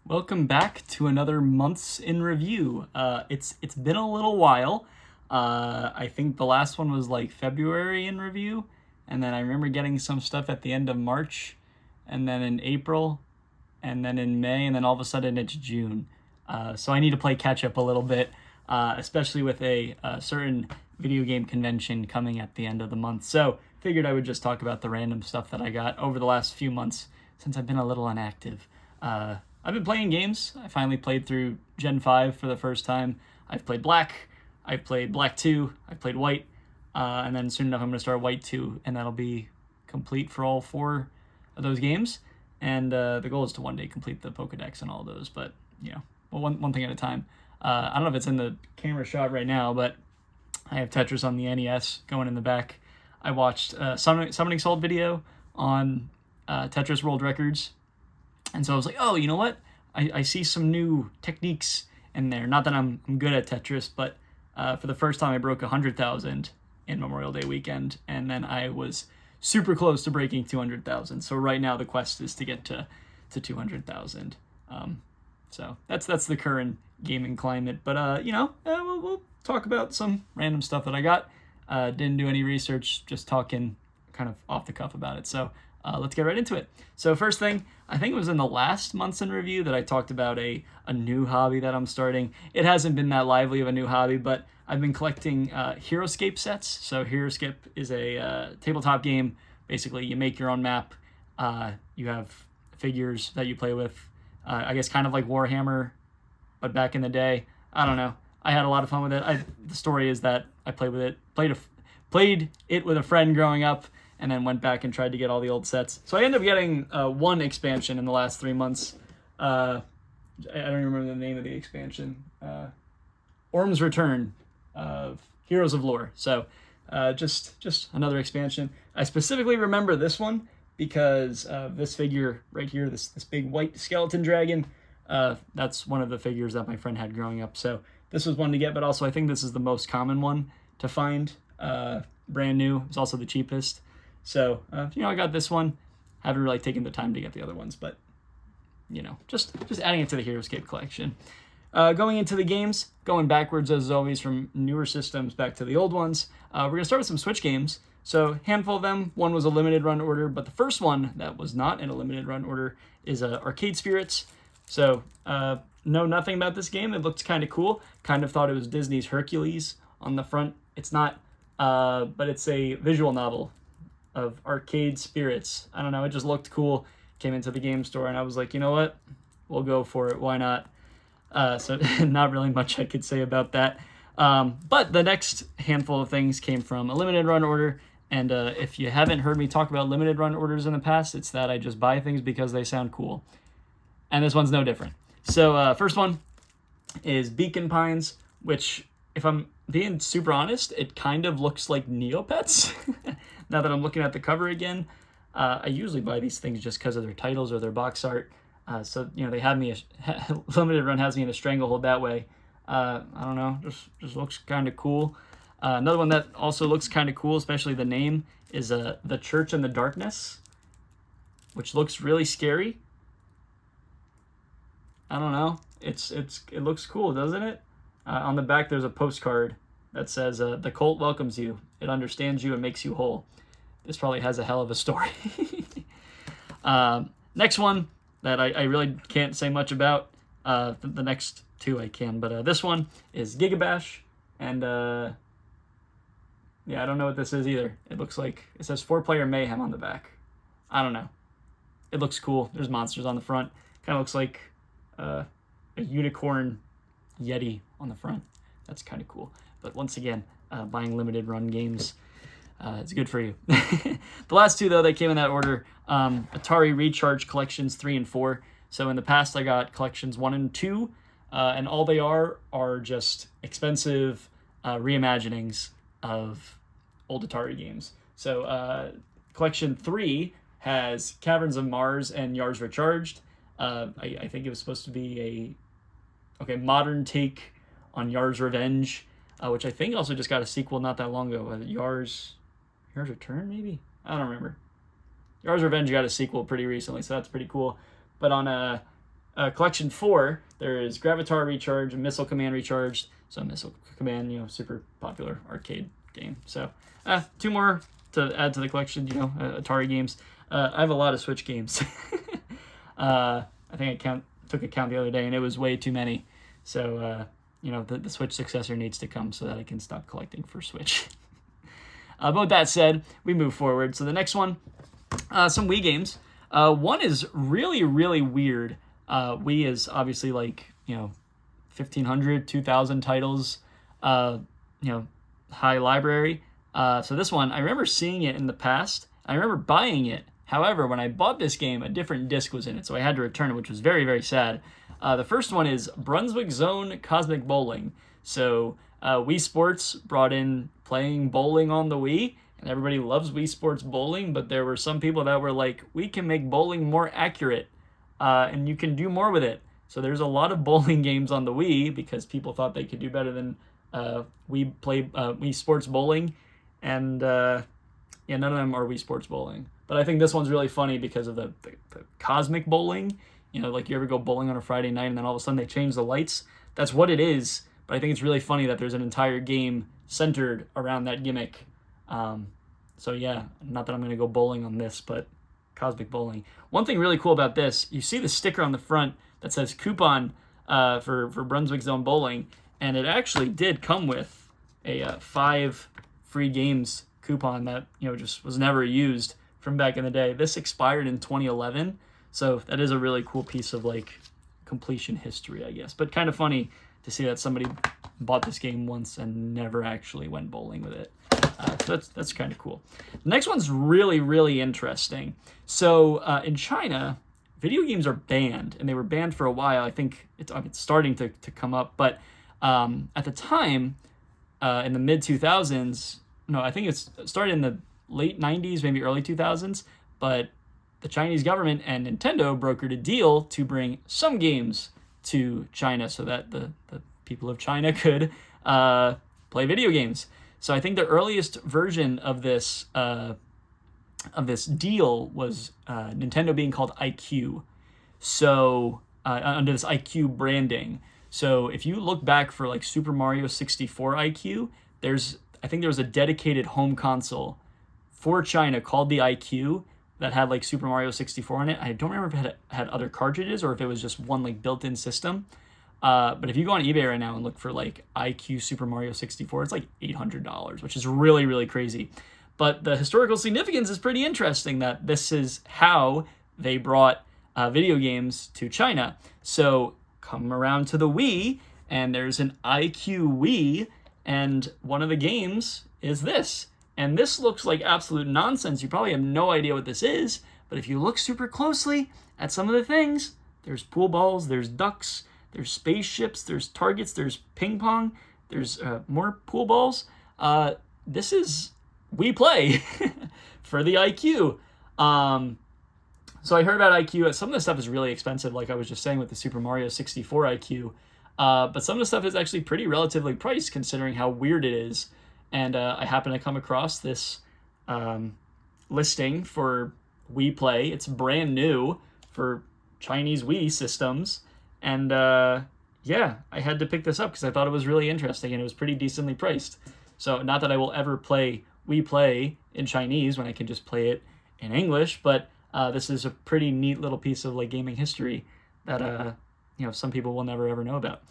Welcome back to another months in review. It's been a little while. I think the last one was like February in review, and then I remember getting some stuff at the end of March, and then in April, and then in May, and then all of a sudden it's June. So I need to play catch up a little bit, especially with a certain video game convention coming at the end of the month. So figured I would just talk about the random stuff that I got over the last few months since I've been a little inactive. I've been playing games. I finally played through Gen 5 for the first time. I've played Black. I've played Black 2. I've played White. And then soon enough, I'm going to start White 2, and that'll be complete for all four of those games. And the goal is to one day complete the Pokedex and all those, but, one thing at a time. I don't know if it's in the camera shot right now, but I have Tetris on the NES going in the back. I watched a Summoning Salt video on Tetris World Records. And so I was like, oh, you know what? I see some new techniques in there. Not that I'm good at Tetris, but for the first time I broke 100,000 in Memorial Day weekend, and then I was super close to breaking 200,000. So right now the quest is to get to 200,000. So that's the current gaming climate. But we'll talk about some random stuff that I got. Didn't do any research, just talking kind of off the cuff about it. So let's get right into it. So first thing, I think it was in the last months in review that I talked about a new hobby that I'm starting. It hasn't been that lively of a new hobby, but I've been collecting Heroscape sets. So Heroscape is a tabletop game. Basically, you make your own map. You have figures that you play with. I guess kind of like Warhammer, but back in the day. I don't know. I had a lot of fun with it. The story is that I played it with a friend growing up, and then went back and tried to get all the old sets. So I ended up getting one expansion in the last 3 months. I don't even remember the name of the expansion. Orm's Return of Heroes of Lore. So just another expansion. I specifically remember this one because this figure right here, this big white skeleton dragon, that's one of the figures that my friend had growing up. So this was one to get, but also I think this is the most common one to find. Brand new. It's also the cheapest. So, I got this one. Haven't really taken the time to get the other ones, but, just adding it to the Heroscape collection. Going into the games, going backwards as always from newer systems back to the old ones. We're going to start with some Switch games. So, handful of them. One was a limited run order, but the first one that was not in a limited run order is Arcade Spirits. So, know nothing about this game. It looked kind of cool. Kind of thought it was Disney's Hercules on the front. It's not, but it's a visual novel of Arcade Spirits. I don't know, it just looked cool. Came into the game store and I was like, you know what? We'll go for it. Why not? So not really much I could say about that. But the next handful of things came from a limited run order. And if you haven't heard me talk about limited run orders in the past, it's that I just buy things because they sound cool. And this one's no different. So first one is Beacon Pines, which, if I'm being super honest, it kind of looks like Neopets. Now that I'm looking at the cover again, I usually buy these things just because of their titles or their box art. So they have me limited run has me in a stranglehold that way. I don't know, just looks kind of cool. Another one that also looks kind of cool, especially the name, is The Church in the Darkness, which looks really scary. I don't know. It looks cool, doesn't it? On the back, there's a postcard that says, "The cult welcomes you. It understands you and makes you whole." This probably has a hell of a story. Next one that I really can't say much about. The next two I can, but this one is Gigabash, and I don't know what this is either. It looks like it says 4-player mayhem on the back. I don't know. It looks cool. There's monsters on the front. Kind of looks like a unicorn Yeti on the front. That's kind of cool. But once again, buying limited run games, it's good for you. The last two, though, they came in that order. Atari Recharge Collections 3 and 4. So in the past, I got Collections 1 and 2, and all they are just expensive reimaginings of old Atari games. So Collection 3 has Caverns of Mars and Yars Recharged. I think it was supposed to be a modern take on Yars Revenge, which I think also just got a sequel not that long ago. Yars Return, maybe? I don't remember. Yars Revenge got a sequel pretty recently, so that's pretty cool. But on Collection 4, there is Gravitar Recharge, Missile Command Recharged. So Missile Command, super popular arcade game. So 2 more to add to the collection, Atari games. I have a lot of Switch games. I think I took a count the other day, and it was way too many. So, the Switch successor needs to come so that I can stop collecting for Switch. But with that said, we move forward. So the next one, some Wii games. One is really, really weird. Wii is obviously 1,500, 2,000 titles, high library. So this one, I remember seeing it in the past. I remember buying it. However, when I bought this game, a different disc was in it, so I had to return it, which was very, very sad. The first one is Brunswick Zone Cosmic Bowling. So Wii Sports brought in playing bowling on the Wii, and everybody loves Wii Sports bowling, but there were some people that were like, we can make bowling more accurate, and you can do more with it. So there's a lot of bowling games on the Wii because people thought they could do better than Wii Sports Bowling, and none of them are Wii Sports Bowling. But I think this one's really funny because of the cosmic bowling. You ever go bowling on a Friday night and then all of a sudden they change the lights. That's what it is. But I think it's really funny that there's an entire game centered around that gimmick. So yeah, not that I'm going to go bowling on this, but cosmic bowling. One thing really cool about this, you see the sticker on the front that says coupon for Brunswick Zone Bowling, and it actually did come with a 5 free games coupon that just was never used from back in the day. This expired in 2011, so that is a really cool piece of completion history, I guess. But kind of funny to see that somebody bought this game once and never actually went bowling with it. So that's kind of cool. The next one's really, really interesting. So in China, video games are banned, and they were banned for a while. I think it's starting to come up, but at the time, in the mid 2000s, no, I think it started in the late 90s, maybe early 2000s, but the Chinese government and Nintendo brokered a deal to bring some games to China so that the people of China could play video games. So I think the earliest version of this deal was Nintendo being called iQue. So under this iQue branding. So if you look back for Super Mario 64 iQue, I think there was a dedicated home console for China called the iQue that had Super Mario 64 on it. I don't remember if it had other cartridges or if it was just one built-in system. But if you go on eBay right now and look for iQue Super Mario 64, it's $800, which is really, really crazy. But the historical significance is pretty interesting that this is how they brought video games to China. So come around to the Wii, and there's an iQue Wii, and one of the games is this. And this looks like absolute nonsense. You probably have no idea what this is, but if you look super closely at some of the things, there's pool balls, there's ducks, there's spaceships, there's targets, there's ping pong, there's more pool balls. This is Wii Play for the iQue. So I heard about iQue. Some of the stuff is really expensive, like I was just saying with the Super Mario 64 iQue. But some of the stuff is actually pretty relatively priced considering how weird it is. And I happened to come across this listing for Wii Play. It's brand new for Chinese Wii systems. And yeah, I had to pick this up because I thought it was really interesting and it was pretty decently priced. So not that I will ever play Wii Play in Chinese when I can just play it in English, but this is a pretty neat little piece of gaming history that some people will never ever know about.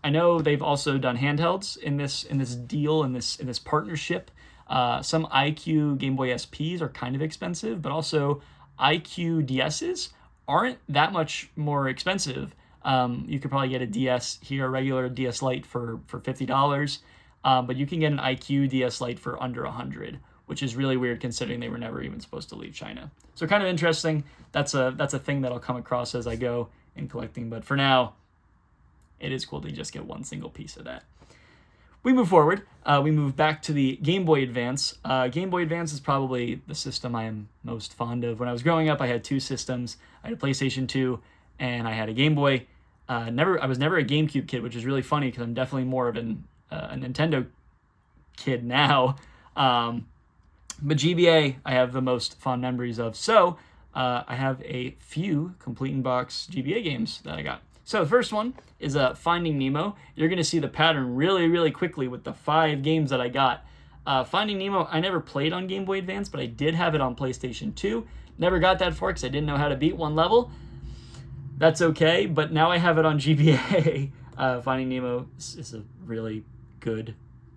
I know they've also done handhelds in this deal, in this partnership. Some iQue Game Boy SPs are kind of expensive, but also iQue DSs aren't that much more expensive. You could probably get a DS here, a regular DS Lite for $50, but you can get an iQue DS Lite for under $100, which is really weird considering they were never even supposed to leave China. So kind of interesting. That's a thing that I'll come across as I go in collecting, but for now, it is cool to just get one single piece of that. We move forward. We move back to the Game Boy Advance. Game Boy Advance is probably the system I am most fond of. When I was growing up, I had 2 systems. I had a PlayStation 2, and I had a Game Boy. I was never a GameCube kid, which is really funny because I'm definitely more of a Nintendo kid now. But GBA, I have the most fond memories of. So I have a few complete in box GBA games that I got. So the first one is Finding Nemo. You're going to see the pattern really, really quickly with the 5 games that I got. Finding Nemo, I never played on Game Boy Advance, but I did have it on PlayStation 2. Never got that far because I didn't know how to beat one level. That's okay, but now I have it on GBA. Finding Nemo is a really good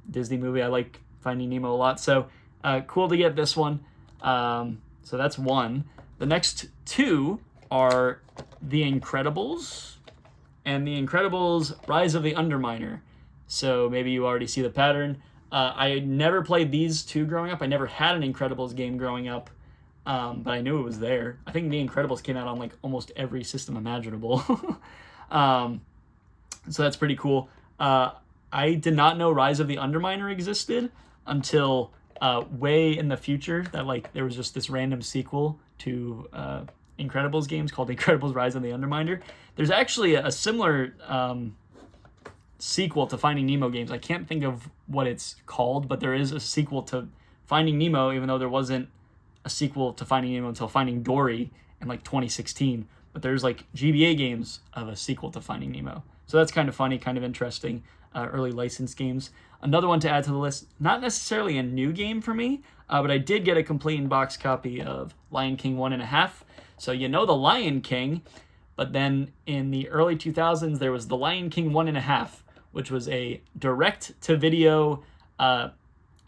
Disney movie. I like Finding Nemo a lot, so cool to get this one. So that's one. The next 2 are The Incredibles and The Incredibles Rise of the Underminer. So maybe you already see the pattern. I never played these 2 growing up. I never had an Incredibles game growing up, but I knew it was there. I think The Incredibles came out on like almost every system imaginable. So that's pretty cool. I did not know Rise of the Underminer existed until way in the future, that like there was just this random sequel to Incredibles games called Incredibles Rise of the Underminer. There's actually a similar sequel to Finding Nemo games. I can't think of what it's called, but there is a sequel to Finding Nemo, even though there wasn't a sequel to Finding Nemo until Finding Dory in like 2016. But there's like GBA games of a sequel to Finding Nemo. So that's kind of funny, kind of interesting. Early licensed games. Another one to add to the list, not necessarily a new game for me, but I did get a complete in-box copy of Lion King 1.5. So you know The Lion King, but then in the early 2000s, there was The Lion King 1.5, which was a direct-to-video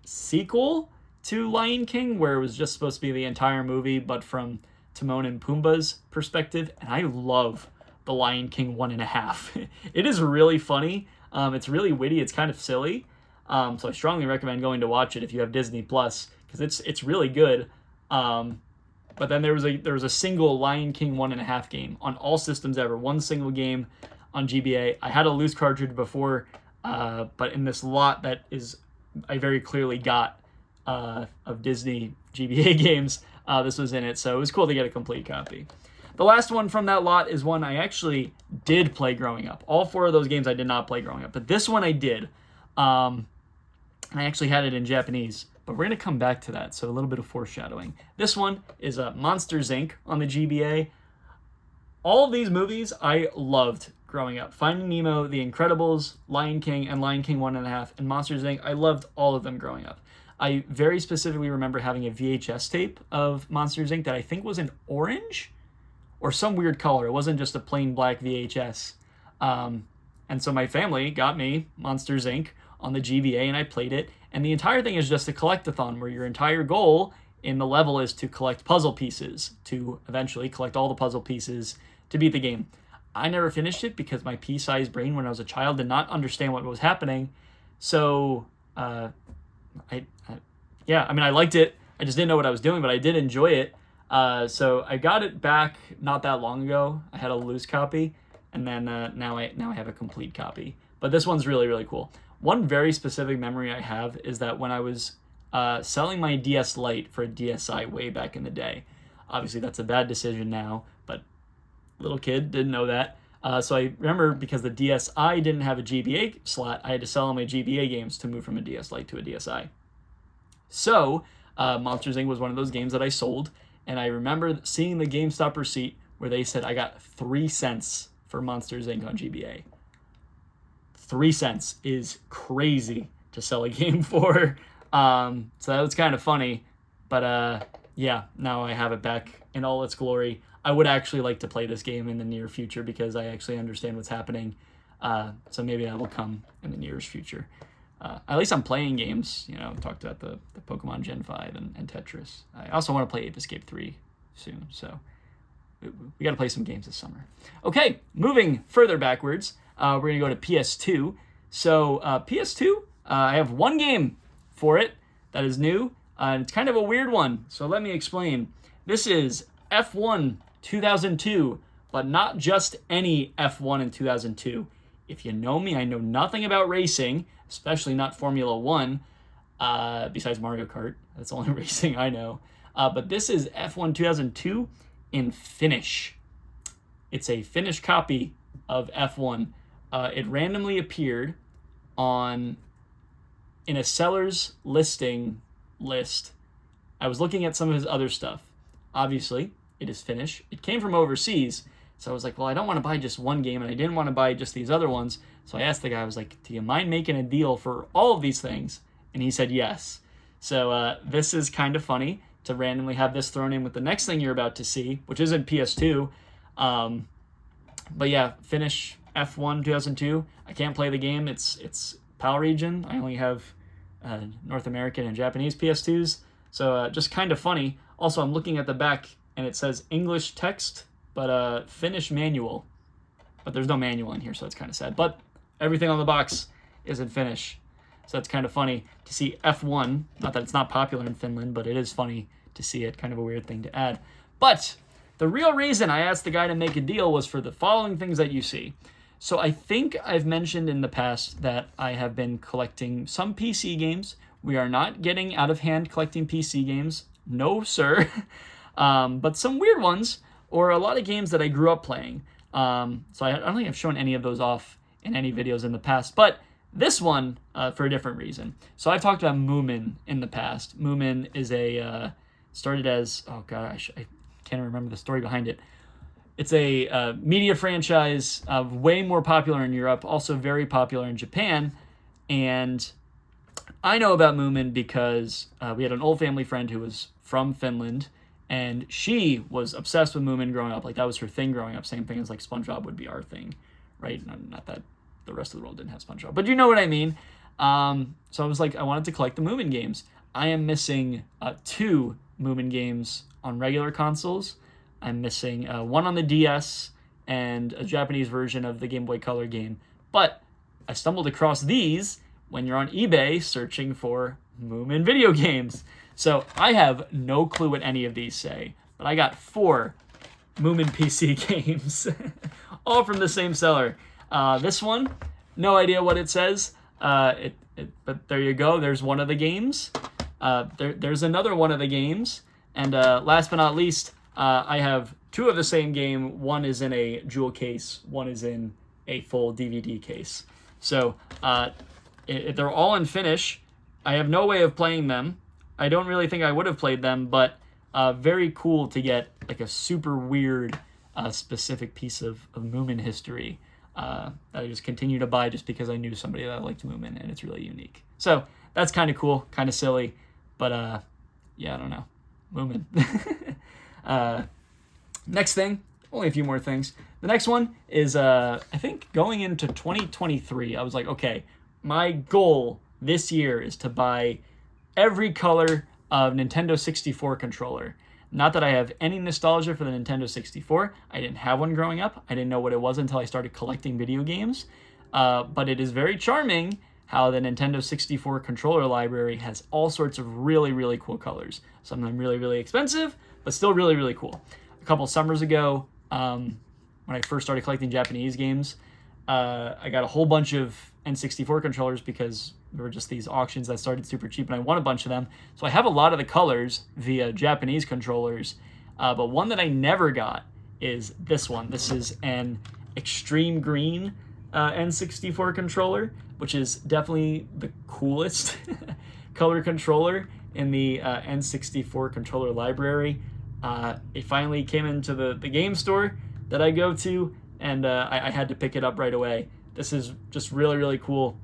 sequel to Lion King, where it was just supposed to be the entire movie, but from Timon and Pumbaa's perspective. And I love The Lion King 1.5. It is really funny. It's really witty. It's kind of silly. So I strongly recommend going to watch it if you have Disney Plus, because it's really good. But then there was a single Lion King 1.5 game on all systems ever. One single game on GBA. I had a loose cartridge before, but in this lot that is I very clearly got of Disney GBA games, this was in it. So it was cool to get a complete copy. The last one from that lot is one I actually did play growing up. All 4 of those games I did not play growing up, but this one I did. I actually had it in Japanese, but we're going to come back to that, so a little bit of foreshadowing. This one is Monsters, Inc. on the GBA. All of these movies I loved growing up. Finding Nemo, The Incredibles, Lion King, and Lion King 1.5, and Monsters, Inc. I loved all of them growing up. I very specifically remember having a VHS tape of Monsters, Inc. that I think was in orange or some weird color. It wasn't just a plain black VHS. And so my family got me Monsters, Inc. on the GBA, and I played it. And the entire thing is just a collect-a-thon, where your entire goal in the level is to collect puzzle pieces, to eventually collect all the puzzle pieces to beat the game. I never finished it because my pea-sized brain when I was a child did not understand what was happening. So, I liked it. I just didn't know what I was doing, but I did enjoy it. So I got it back not that long ago. I had a loose copy, and then now I have a complete copy. But this one's really, really cool. One very specific memory I have is that when I was selling my DS Lite for a DSi way back in the day. Obviously, that's a bad decision now, but little kid didn't know that. So I remember because the DSi didn't have a GBA slot, I had to sell all my GBA games to move from a DS Lite to a DSi. So Monsters, Inc. was one of those games that I sold. And I remember seeing the GameStop receipt where they said I got 3 cents for Monsters, Inc. on GBA. 3 cents is crazy to sell a game for. So that was kind of funny. But yeah, now I have it back in all its glory. I would actually like to play this game in the near future because I actually understand what's happening. So maybe that will come in the nearest future. At least I'm playing games. You know, talked about the Pokemon Gen 5 and Tetris. I also want to play Ape Escape 3 soon, so we got to play some games this summer. Okay, moving further backwards, we're going to go to PS2. So PS2, I have one game for it that is new, and it's kind of a weird one, so let me explain. This is F1 2002, but not just any F1 in 2002. If you know me, I know nothing about racing, especially not Formula 1, besides Mario Kart. That's the only racing I know. But this is F1 2002 in Finnish. It's a Finnish copy of F1. It randomly appeared in a seller's listing list. I was looking at some of his other stuff. Obviously, it is Finnish. It came from overseas. So I was like, well, I don't want to buy just one game, and I didn't want to buy just these other ones. So I asked the guy, I was like, do you mind making a deal for all of these things? And he said yes. So this is kind of funny to randomly have this thrown in with the next thing you're about to see, which isn't PS2. But yeah, Finnish F1 2002. I can't play the game. It's PAL region. I only have North American and Japanese PS2s. So just kind of funny. Also, I'm looking at the back, and it says English text, but Finnish manual. But there's no manual in here, so it's kind of sad. But everything on the box is in Finnish. So it's kind of funny to see F1. Not that it's not popular in Finland, but it is funny to see it. Kind of a weird thing to add. But the real reason I asked the guy to make a deal was for the following things that you see. So I think I've mentioned in the past that I have been collecting some PC games. We are not getting out of hand collecting PC games. No, sir. But some weird ones, or a lot of games that I grew up playing. So I don't think I've shown any of those off in any videos in the past. But this one, for a different reason. So I've talked about Moomin in the past. Moomin is started as, oh gosh, I can't remember the story behind it. It's a media franchise, way more popular in Europe, also very popular in Japan. And I know about Moomin because we had an old family friend who was from Finland, and she was obsessed with Moomin growing up. Like, that was her thing growing up. Same thing as like SpongeBob would be our thing, right? Not that the rest of the world didn't have SpongeBob, but you know what I mean. So I was like, I wanted to collect the Moomin games. I am missing 2 Moomin games on regular consoles. I'm missing one on the DS and a Japanese version of the Game Boy Color game. But I stumbled across these when you're on eBay searching for Moomin video games. So I have no clue what any of these say, but I got 4 Moomin PC games, all from the same seller. This one, no idea what it says, but there you go. There's one of the games. There's another one of the games. And last but not least, I have 2 of the same game. One is in a jewel case. One is in a full DVD case. So they're all in Finnish. I have no way of playing them. I don't really think I would have played them, but very cool to get like a super weird specific piece of Moomin history that I just continue to buy just because I knew somebody that liked Moomin, and it's really unique. So that's kind of cool, kind of silly, but yeah, I don't know. Moomin. Next thing, only a few more things. The next one is, I think going into 2023, I was like, okay, my goal this year is to buy every color of Nintendo 64 controller. Not that I have any nostalgia for the Nintendo 64. I didn't have one growing up. I didn't know what it was until I started collecting video games. But it is very charming how the Nintendo 64 controller library has all sorts of really, really cool colors. Some of them really, really expensive, but still really, really cool. A couple summers ago, when I first started collecting Japanese games, I got a whole bunch of N64 controllers because there were just these auctions that started super cheap, and I won a bunch of them. So I have a lot of the colors via Japanese controllers, but one that I never got is this one. This is an extreme green N64 controller, which is definitely the coolest color controller in the N64 controller library. It finally came into the game store that I go to, and I had to pick it up right away. This is just really, really cool.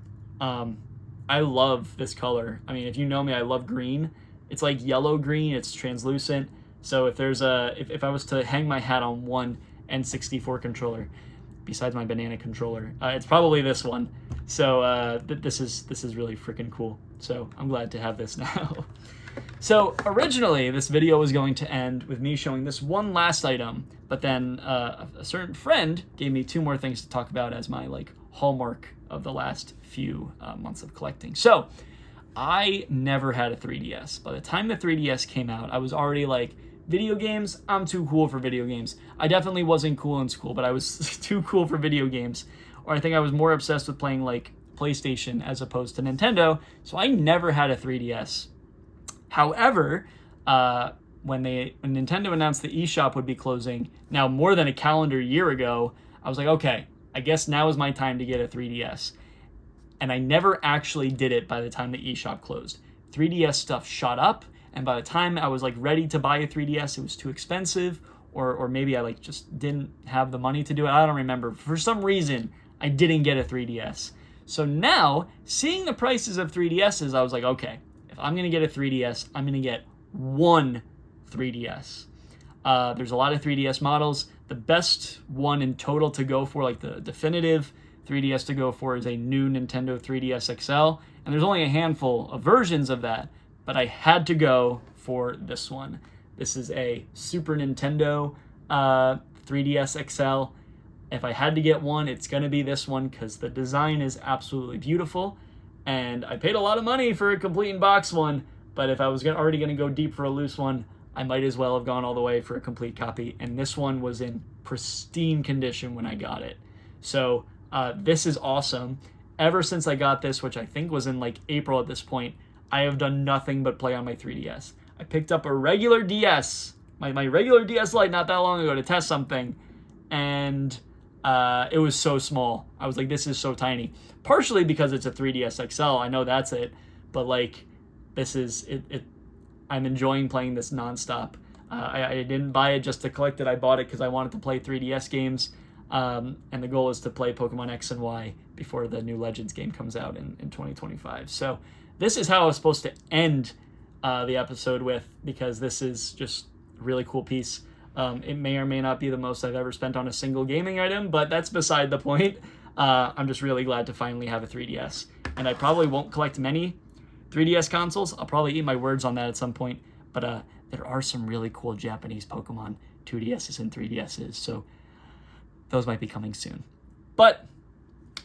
I love this color. I mean, if you know me, I love green. It's like yellow green. It's translucent. So if there's if I was to hang my hat on one N64 controller, besides my banana controller, it's probably this one. So this is really freaking cool. So I'm glad to have this now. So originally this video was going to end with me showing this one last item, but then a certain friend gave me 2 more things to talk about as my like hallmark of the last few months of collecting. So I never had a 3DS. By the time the 3DS came out, I was already like, video games, I'm too cool for video games. I definitely wasn't cool in school, but I was too cool for video games. Or I think I was more obsessed with playing like PlayStation as opposed to Nintendo, so I never had a 3DS. However, when Nintendo announced the eShop would be closing, now more than a calendar year ago, I was like, okay, I guess now is my time to get a 3DS. And I never actually did it by the time the eShop closed. 3DS stuff shot up, and by the time I was like ready to buy a 3DS, it was too expensive, or maybe I like just didn't have the money to do it. I don't remember. For some reason, I didn't get a 3DS. So now, seeing the prices of 3DSs, I was like, okay, if I'm going to get a 3DS, I'm going to get one 3DS. There's a lot of 3DS models. The best one in total to go for, like the definitive 3DS to go for, is a new Nintendo 3DS XL. And there's only a handful of versions of that, but I had to go for this one. This is a Super Nintendo 3DS XL. If I had to get one, it's going to be this one because the design is absolutely beautiful. And I paid a lot of money for a complete in-box one, but if I was already going to go deep for a loose one, I might as well have gone all the way for a complete copy. And this one was in pristine condition when I got it. So this is awesome. Ever since I got this, which I think was in like April at this point, I have done nothing but play on my 3DS. I picked up a regular DS, my regular DS Lite not that long ago to test something, and it was so small. I was like, this is so tiny. Partially because it's a 3DS XL, I know that's it, but like, this is it. I'm enjoying playing this nonstop. I didn't buy it just to collect it. I bought it because I wanted to play 3DS games, and the goal is to play Pokemon X and Y before the new Legends game comes out in 2025. So this is how I was supposed to end the episode with, because this is just a really cool piece. It may or may not be the most I've ever spent on a single gaming item, but that's beside the point. I'm just really glad to finally have a 3DS. And I probably won't collect many 3DS consoles. I'll probably eat my words on that at some point. But there are some really cool Japanese Pokemon 2DSs and 3DSs, so those might be coming soon. But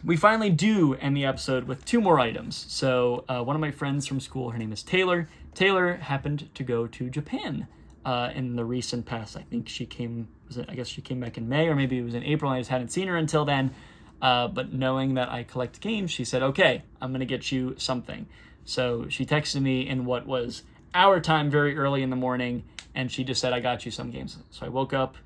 we finally do end the episode with two more items. So one of my friends from school, her name is Taylor. Taylor happened to go to Japan in the recent past. I think she came back in May, or maybe it was in April, and I just hadn't seen her until then. But knowing that I collect games, she said, okay, I'm going to get you something. So she texted me in what was our time very early in the morning, and she just said, I got you some games. So I woke up.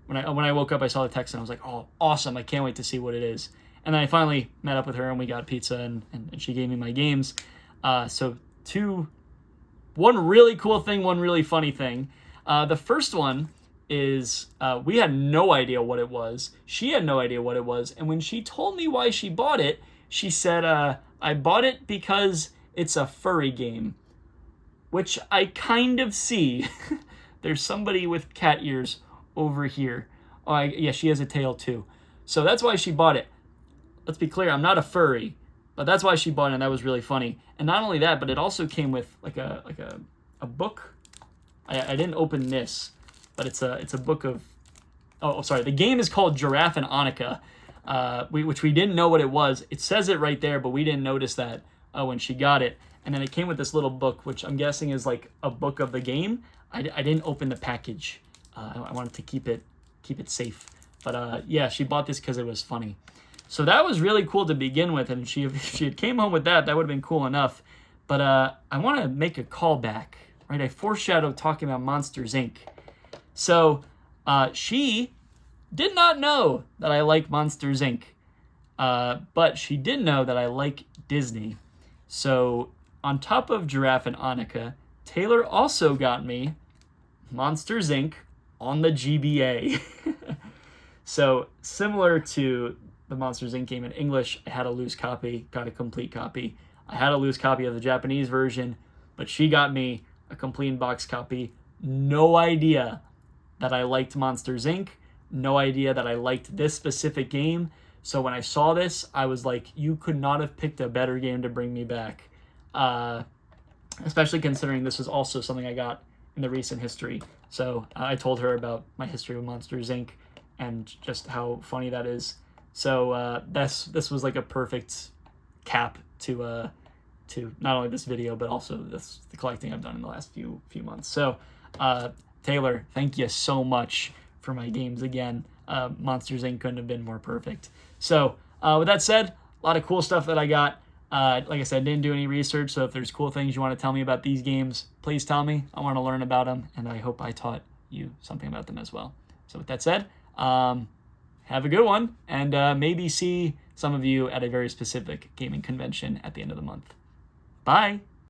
When I woke up, I saw the text, and I was like, oh, awesome. I can't wait to see what it is. And then I finally met up with her, and we got pizza, and she gave me my games. So one really cool thing, one really funny thing. The first one is we had no idea what it was. She had no idea what it was. And when she told me why she bought it, she said, I bought it because it's a furry game, which I kind of see. There's somebody with cat ears over here. Oh, yeah, she has a tail too. So that's why she bought it. Let's be clear, I'm not a furry, but that's why she bought it, and that was really funny. And not only that, but it also came with like a book. I didn't open this, but it's a book of. Oh, sorry. The game is called Giraffe and Annika, which we didn't know what it was. It says it right there, but we didn't notice that when she got it. And then it came with this little book, which I'm guessing is like a book of the game. I didn't open the package. I wanted to keep it safe. But yeah, she bought this because it was funny. So that was really cool to begin with, and if she had came home with that would have been cool enough. But I want to make a callback, right? I foreshadowed talking about Monsters, Inc. So she did not know that I like Monsters, Inc., but she did know that I like Disney. So on top of Giraffe and Annika, Taylor also got me Monsters, Inc. on the GBA. So similar to the Monsters, Inc. game in English, I had a loose copy, got a complete copy. I had a loose copy of the Japanese version, but she got me a complete in-box copy. No idea that I liked Monsters, Inc., no idea that I liked this specific game. So when I saw this, I was like, you could not have picked a better game to bring me back. Especially considering this is also something I got in the recent history. So I told her about my history with Monsters, Inc. and just how funny that is. So this was like a perfect cap to not only this video, but also the collecting I've done in the last few months. So Taylor, thank you so much for my games again. Monsters, Inc. couldn't have been more perfect. So with that said, a lot of cool stuff that I got. Like I said, didn't do any research, so if there's cool things you want to tell me about these games, please tell me. I want to learn about them, and I hope I taught you something about them as well. So with that said, have a good one, and maybe see some of you at a very specific gaming convention at the end of the month. Bye!